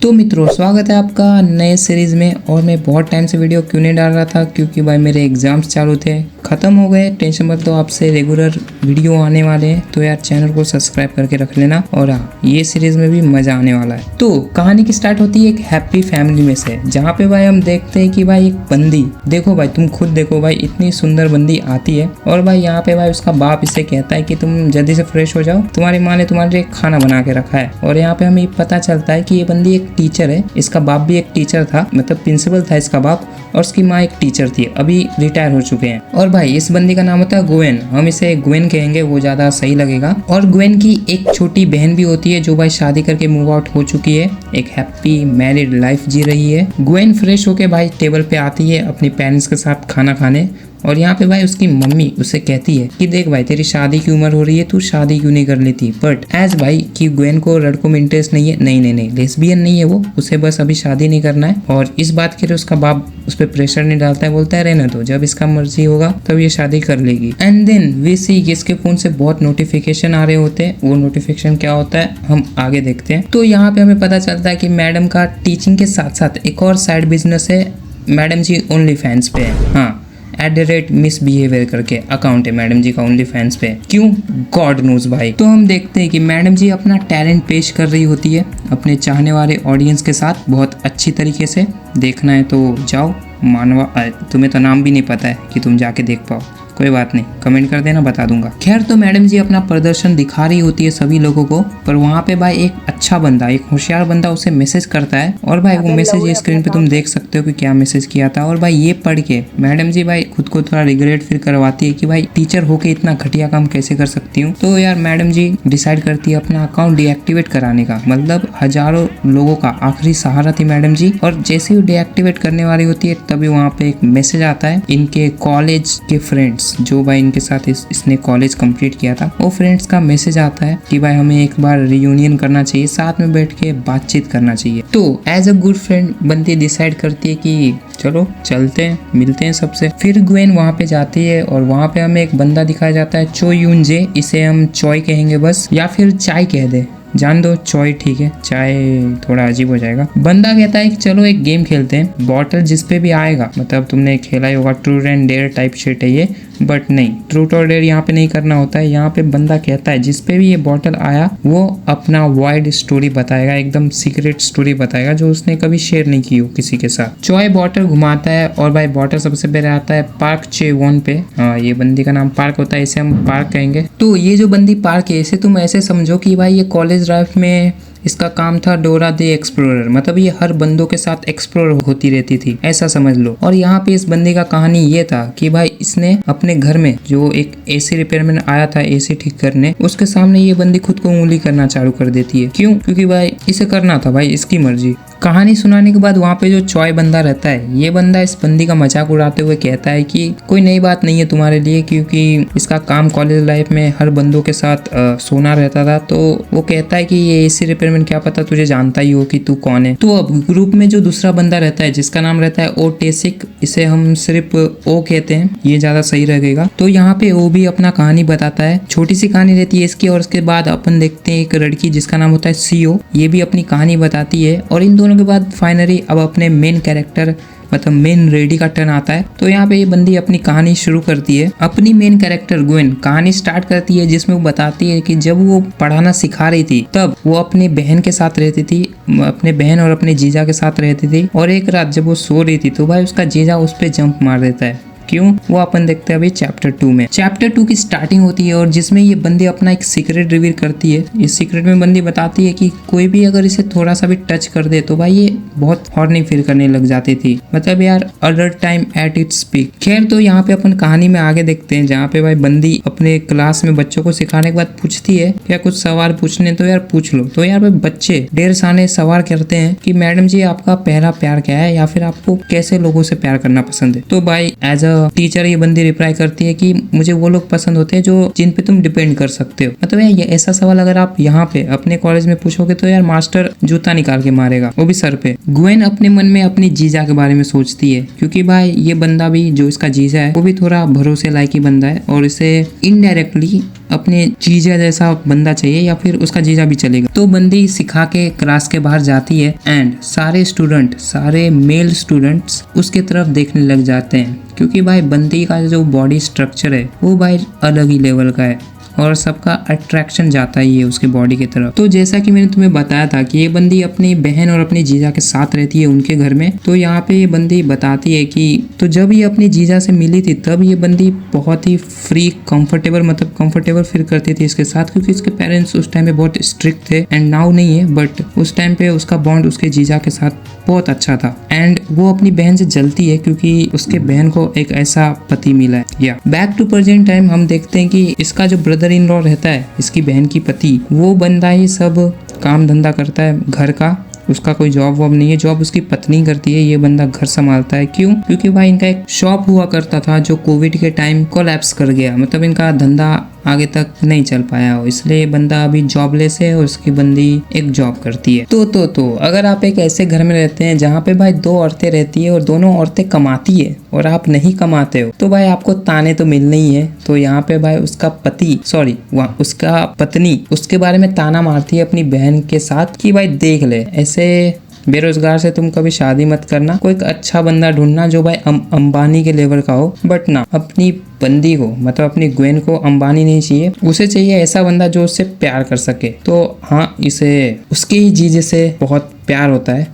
तो मित्रों, स्वागत है आपका नए सीरीज में। और मैं बहुत टाइम से वीडियो क्यों नहीं डाल रहा था, क्योंकि भाई मेरे एग्जाम्स चालू थे, ख़त्म हो गए। टेंशन मत लो, आपसे रेगुलर वीडियो आने वाले हैं, तो यार चैनल को सब्सक्राइब करके रख लेना। और हाँ, ये सीरीज में भी मज़ा आने वाला है। तो कहानी की स्टार्ट होती है एक हैप्पी फैमिली में से, जहाँ पे भाई हम देखते हैं कि भाई एक बंदी, देखो भाई तुम खुद देखो भाई, इतनी सुंदर बंदी आती है। और भाई यहाँ पे भाई उसका बाप इससे कहता है कि तुम जल्दी से फ्रेश हो जाओ, तुम्हारी माँ ने तुम्हारे लिए खाना बना के रखा है। और यहाँ पे हमें पता चलता है कि ये बंदी एक टीचर है, इसका बाप भी एक टीचर था, मतलब प्रिंसिपल था इसका बाप, और उसकी माँ एक टीचर थी, अभी रिटायर हो चुके हैं। और भाई इस बंदी का नाम होता है ग्वेन, हम इसे ग्वेन कहेंगे, वो ज्यादा सही लगेगा। और ग्वेन की एक छोटी बहन भी होती है जो भाई शादी करके मूव आउट हो चुकी है, एक हैप्पी मैरिड लाइफ जी रही है। ग्वेन फ्रेश होके भाई टेबल पे आती है अपनी पेरेंट्स के साथ खाना खाने। और यहाँ पे भाई उसकी मम्मी उसे कहती है कि देख भाई, तेरी शादी की उम्र हो रही है, तू शादी क्यों नहीं कर लेती। बट एज भाई कि ग्वेन को लड़कों में इंटरेस्ट नहीं है, नहीं लेस्बियन नहीं है वो, उसे बस अभी शादी नहीं करना है। और इस बात के लिए उसका बाप उस पर प्रेशर नहीं डालता है, बोलता है रहना दो, जब इसका मर्जी होगा तब ये शादी कर लेगी। एंड देन वी सी इसके फोन से बहुत नोटिफिकेशन आ रहे होते हैं। वो नोटिफिकेशन क्या होता है हम आगे देखते हैं। तो यहाँ पे हमें पता चलता है कि मैडम का टीचिंग के साथ साथ एक और साइड बिजनेस है। मैडम जी ओनली फैंस पे है, हाँ, @misbehavior करके अकाउंट है मैडम जी का ओनली फैंस पे। क्यों, गॉड नोज भाई। तो हम देखते हैं कि मैडम जी अपना टैलेंट पेश कर रही होती है अपने चाहने वाले ऑडियंस के साथ बहुत अच्छी तरीके से। देखना है तो जाओ, मानवा तुम्हें तो नाम भी नहीं पता है कि तुम जाके देख पाओ, कोई बात नहीं, कमेंट कर देना, बता दूंगा। खैर, तो मैडम जी अपना प्रदर्शन दिखा रही होती है सभी लोगों को, पर वहाँ पे भाई एक अच्छा बंदा, एक होशियार बंदा उसे मैसेज करता है। और भाई वो मैसेज ये स्क्रीन पे तुम देख सकते हो कि क्या मैसेज किया था। और भाई ये पढ़ के मैडम जी भाई खुद को थोड़ा रिग्रेट फील करवाती है कि भाई टीचर होके इतना घटिया काम कैसे कर सकती हूँ। तो यार मैडम जी डिसाइड करती है अपना अकाउंट डीएक्टिवेट कराने का, मतलब हजारों लोगों का आखिरी सहारा थी मैडम जी। और जैसे ही डीएक्टिवेट करने वाली होती है, तभी वहाँ पे एक मैसेज आता है इनके कॉलेज के फ्रेंड्स, जो भाई इनके साथ इसने कॉलेज कंप्लीट किया था, वो फ्रेंड्स का मैसेज आता है कि भाई हमें एक बार रियूनियन करना चाहिए, साथ में बैठ के बातचीत करना चाहिए। तो एज अ गुड फ्रेंड बंदी डिसाइड करती है कि चलो चलते हैं, मिलते हैं सबसे। फिर ग्वेन वहाँ पे जाती है और वहाँ पे हमें एक बंदा दिखाया जाता है, चो यून जे, इसे हम चॉय कहेंगे बस, या फिर चाय कह दे, जान दो, चॉय ठीक है, चाय थोड़ा अजीब हो जाएगा। बंदा कहता है कि चलो एक गेम खेलते हैं, बॉटल जिस पे भी आएगा, मतलब तुमने खेला ही होगा, true and dare type shit है ये, बट नहीं, ट्रूथ और डेयर यहाँ पे नहीं करना होता है। यहाँ पे बंदा कहता है जिस पे भी ये बॉटल आया वो अपना वाइड स्टोरी बताएगा, एकदम सीक्रेट स्टोरी बताएगा जो उसने कभी शेयर नहीं की हो किसी के साथ। चॉय बॉटल घुमाता है और भाई बॉटल सबसे पहले आता है पार्क चे वन पे। हाँ, ये बंदी का नाम पार्क होता है, इसे हम पार्क कहेंगे। तो ये जो बंदी पार्क है, इसे तुम ऐसे समझो कि भाई ये कॉलेज लाइफ में इसका काम था डोरा द एक्सप्लोरर, मतलब ये हर बंदों के साथ एक्सप्लोर होती रहती थी, ऐसा समझ लो। और यहाँ पे इस बंदी का कहानी ये था कि भाई इसने अपने घर में जो एक एसी रिपेयरमैन आया था एसी ठीक करने, उसके सामने ये बंदी खुद को उंगली करना चालू कर देती है। क्यों? क्योंकि भाई इसे करना था, भाई इसकी मर्जी। कहानी सुनाने के बाद वहाँ पे जो चॉय बंदा रहता है, ये बंदा इस बंदी का मजाक उड़ाते हुए कहता है कि कोई नई बात नहीं है तुम्हारे लिए, क्योंकि इसका काम कॉलेज लाइफ में हर बंदों के साथ सोना रहता था। तो वो कहता है कि ये एसी रिपेयरमैन, क्या पता तुझे जानता ही हो कि तू कौन है। तो अब ग्रुप में जो दूसरा बंदा रहता है जिसका नाम रहता है ओ टेसिक, इसे हम सिर्फ ओ कहते हैं, ये ज्यादा सही रहेगा। तो यहाँ पे ओ भी अपना कहानी बताता है, छोटी सी कहानी रहती है इसकी। और उसके बाद अपन देखते हैं एक लड़की जिसका नाम होता है सीओ, ये भी अपनी कहानी बताती है। और इन दोनों के बाद फाइनली अब अपने मेन कैरेक्टर, मतलब मेन रेडी का टर्न आता है। तो यहाँ पे ये बंदी अपनी कहानी शुरू करती है। अपनी मेन कैरेक्टर ग्वेन कहानी स्टार्ट करती है जिसमें वो बताती है कि जब वो पढ़ाना सिखा रही थी तब वो अपनी बहन के साथ रहती थी, अपने बहन और अपने जीजा के साथ रहती थी। और एक रात जब वो सो रही थी तो भाई उसका जीजा उस पर जंप मार देता है। क्यों? वो अपन देखते हैं अभी चैप्टर 2 में। चैप्टर 2 की स्टार्टिंग होती है और जिसमें ये बंदी अपना एक सीक्रेट रिवील करती है। इस सीक्रेट में बंदी बताती है कि कोई भी अगर इसे थोड़ा सा भी टच कर दे तो भाई ये बहुत हॉर्नी फील करने लग जाती थी, मतलब यार adult time at its peak. खैर, तो यहाँ पे अपन कहानी में आगे देखते हैं, जहाँ पे भाई बंदी अपने क्लास में बच्चों को सिखाने के बाद पूछती है क्या कुछ सवाल पूछने, तो यार पूछ लो। तो यार भाई बच्चे ढेर सारे सवाल करते हैं कि मैडम जी आपका पहला प्यार क्या है, या फिर आपको कैसे लोगों से प्यार करना पसंद है। तो भाई एज अ टीचर ये बंदी रिप्लाई करती है कि मुझे वो लोग पसंद होते हैं जो जिन पे तुम डिपेंड कर सकते हो। मतलब ये ऐसा सवाल अगर आप यहाँ पे अपने कॉलेज में पूछोगे तो यार मास्टर जूता निकाल के मारेगा, वो भी सर पे। ग्वेन अपने मन में अपनी जीजा के बारे में सोचती है, क्योंकि भाई ये बंदा भी जो इसका जीजा है वो भी थोड़ा भरोसे लायक ही बंदा है और इसे इनडायरेक्टली अपने जीजा जैसा बंदा चाहिए या फिर उसका जीजा भी चलेगा। तो बंदी सिखा के क्लास के बाहर जाती है एंड सारे मेल स्टूडेंट्स उसके तरफ देखने लग जाते हैं, क्योंकि भाई बंदी का जो बॉडी स्ट्रक्चर है वो भाई अलग ही लेवल का है और सबका अट्रैक्शन जाता ही है उसके बॉडी की तरफ। तो जैसा कि मैंने तुम्हें बताया था कि ये बंदी अपनी बहन और अपनी जीजा के साथ रहती है उनके घर में। तो यहाँ पे ये बंदी बताती है कि तो जब ये अपनी जीजा से मिली थी तब ये बंदी बहुत ही फ्री कंफर्टेबल फील करती थी इसके साथ, क्योंकि इसके पेरेंट्स उस टाइम पे बहुत स्ट्रिक्ट थे एंड नाउ नहीं है, बट उस टाइम पे उसका बॉन्ड उसके जीजा के साथ बहुत अच्छा था। एंड वो अपनी बहन से जलती है क्योंकि उसके बहन को एक ऐसा पति मिला है। या बैक टू प्रेजेंट टाइम हम देखते हैं कि इसका जो ब्रदर इन लॉ रहता है इसकी बहन की पति, वो बंदा ही सब काम धंधा करता है घर का, उसका कोई जॉब वॉब नहीं है, जॉब उसकी पत्नी करती है, ये बंदा घर संभालता है। क्यों? क्योंकि भाई इनका एक शॉप हुआ करता था जो कोविड के टाइम कोलैप्स कर गया, मतलब इनका धंधा आगे तक नहीं चल पाया हो, इसलिए बंदा अभी जॉबलेस है और उसकी बंदी एक जॉब करती है। तो अगर आप एक ऐसे घर में रहते हैं जहाँ पे भाई दो औरतें रहती है और दोनों औरतें कमाती है और आप नहीं कमाते हो, तो भाई आपको ताने तो मिलने ही है। तो यहाँ पे भाई उसका पत्नी उसके बारे में ताना मारती है अपनी बहन के साथ कि भाई देख ले, ऐसे बेरोजगार से तुम कभी शादी मत करना, कोई एक अच्छा बंदा ढूंढना जो भाई अंबानी के लेवल का हो। बट ना, अपनी बंदी को मतलब अपनी ग्वेन को अंबानी नहीं चाहिए, उसे चाहिए ऐसा बंदा जो उससे प्यार कर सके। तो हाँ, इसे उसके ही जीजे से बहुत प्यार होता है,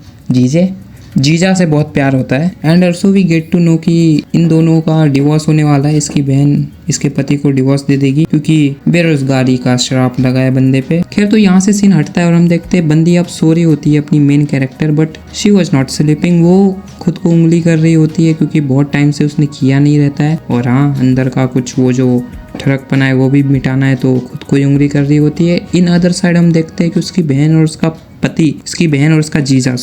जीजा से बहुत प्यार होता है। And also we get to know कि इन दोनों का डिवोर्स होने वाला है, इसकी बहन इसके पति को डिवोर्स दे देगी क्योंकि बेरोजगारी का श्राप लगा है बंदे पे। खैर, तो यहाँ से सीन हटता है और हम देखते हैं बंदी अब सो रही होती है अपनी main character, but she was not sleeping. वो खुद को उंगली कर रही होती है क्योंकि बहुत टाइम से उसने किया नहीं रहता है और हाँ, अंदर का कुछ वो जो ठड़कपना है वो भी मिटाना है, तो खुद को उंगली कर रही होती है। इन अदर साइड हम देखते हैं कि उसकी बहन और उसका पति, इसकी बहन और उसका जीजा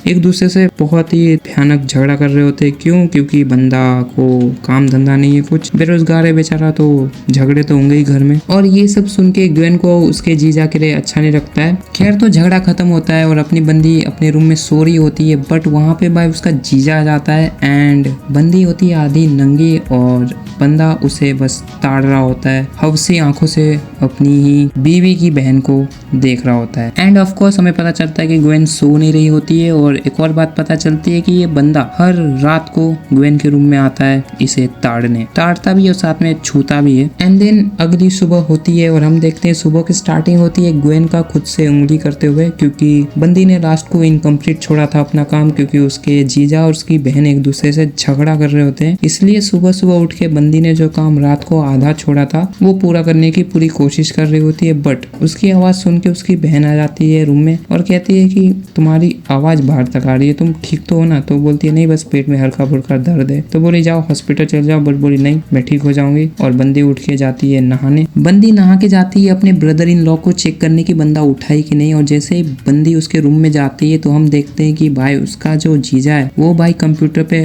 एक दूसरे से बहुत ही भयानक झगड़ा कर रहे होते हैं। क्यों? क्योंकि बंदा को काम धंधा नहीं है, कुछ बेरोजगार है बेचारा, तो झगड़े तो होंगे ही घर में। और ये सब सुन के ग्वेन को उसके जीजा के लिए अच्छा नहीं लगता है। खैर, तो झगड़ा खत्म होता है और अपनी बंदी अपने रूम में सो रही होती है, बट वहाँ पे भाई उसका जीजा आ जाता है एंड बंदी होती है आधी नंगी और बंदा उसे बस ताड़ रहा होता है, हवसी आंखों से अपनी ही बीवी की बहन को देख रहा होता है। एंड ऑफ कोर्स हमें पता चलता है कि ग्वेन सो नहीं रही होती है और एक और बात पता चलती है कि ये बंदा हर रात को ग्वेन के रूम में आता है इसे ताड़ता भी है और साथ में छूता भी है। एंड देन अगली सुबह होती है और हम देखते हैं सुबह की स्टार्टिंग होती है ग्वेन का खुद से उंगली करते हुए, क्योंकि बंदी ने लास्ट को इनकम्प्लीट छोड़ा था अपना काम, क्योंकि उसके जीजा और उसकी बहन एक दूसरे से झगड़ा कर रहे होते हैं। इसलिए सुबह सुबह उठ के बंदी ने जो काम रात को आधा छोड़ा था वो पूरा करने की पूरी कोशिश कर रही होती है। बट उसकी आवाज सुन के उसकी बहन आ जाती है रूम में और कहती है कि तुम्हारी आवाज बाहर तक आ रही है, तुम ठीक तो हो ना? तो बोलती है नहीं, बस पेट में हल्का फुल्का दर्द है। तो बोली जाओ हॉस्पिटल चल जाओ, बट बोली नहीं, मैं ठीक हो जाऊंगी। और बंदी उठ के जाती है नहाने। बंदी नहा के जाती है अपने ब्रदर इन लॉ को चेक करने की बंदा उठा ही कि नहीं। और जैसे ही बंदी उसके रूम में जाती है तो हम देखते हैं कि भाई उसका जो जीजा है वो भाई कंप्यूटर पे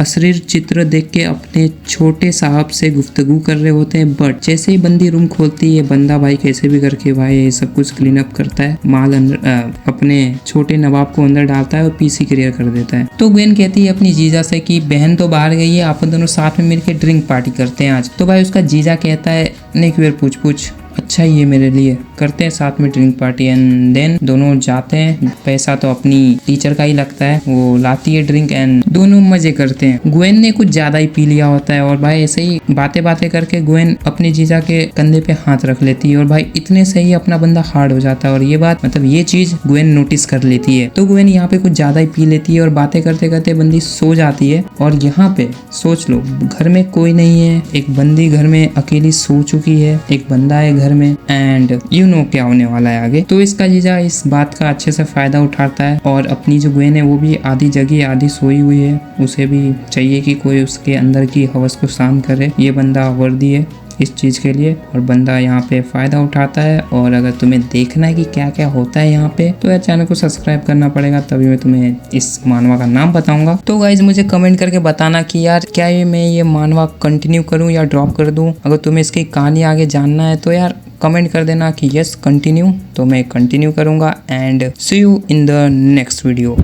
अश्लील चित्र देख के अपने छोटे साहब से गुफ्तगू कर रहे होते हैं। बट जैसे ही बंदी रूम खोलती है, बंदा भाई कैसे भी करके भाई सब कुछ क्लीन अप करता है, माल अपने छोटे नवाब को अंदर डालता है और पीसी क्लियर कर देता है। तो ग्वेन कहती है अपनी जीजा से कि बहन तो बाहर गई है, आप दोनों साथ में मिलकर ड्रिंक पार्टी करते हैं आज। तो भाई उसका जीजा कहता है नहीं क्यों पूछ अच्छा ही है मेरे लिए, करते हैं साथ में ड्रिंक पार्टी। एंड देन दोनों जाते हैं, पैसा तो अपनी टीचर का ही लगता है, वो लाती है ड्रिंक एंड दोनों मजे करते हैं। ग्वेन ने कुछ ज्यादा ही पी लिया होता है और भाई ऐसे ही बातें करके ग्वेन अपने जीजा के कंधे पे हाथ रख लेती है और भाई इतने से ही अपना बंदा हार्ड हो जाता है। और ये बात मतलब ये चीज ग्वेन नोटिस कर लेती है। तो ग्वेन यहाँ पे कुछ ज्यादा ही पी लेती है और बातें करते करते बंदी सो जाती है। और यहाँ पे सोच लो, घर में कोई नहीं है, एक बंदी घर में अकेली सो चुकी है, एक बंदा है घर में एंड यू नो क्या होने वाला है आगे। तो इसका जीजा इस बात का अच्छे से फायदा उठाता है और अपनी जो ग्वेन है वो भी आधी जगी आधी सोई हुई है, उसे भी चाहिए कि कोई उसके अंदर की हवस को शांत करे। ये बंदा वर्दी है इस चीज़ के लिए, और बंदा यहाँ पे फ़ायदा उठाता है। और अगर तुम्हें देखना है कि क्या क्या होता है यहाँ पे, तो यार चैनल को सब्सक्राइब करना पड़ेगा, तभी मैं तुम्हें इस मानवा का नाम बताऊंगा। तो गाइज मुझे कमेंट करके बताना कि यार क्या मैं ये मानवा कंटिन्यू करूँ या ड्रॉप कर दूँ। अगर तुम्हें इसकी कहानी आगे जानना है तो यार कमेंट कर देना कि यस कंटिन्यू, तो मैं कंटिन्यू करूँगा। And see you in the next video.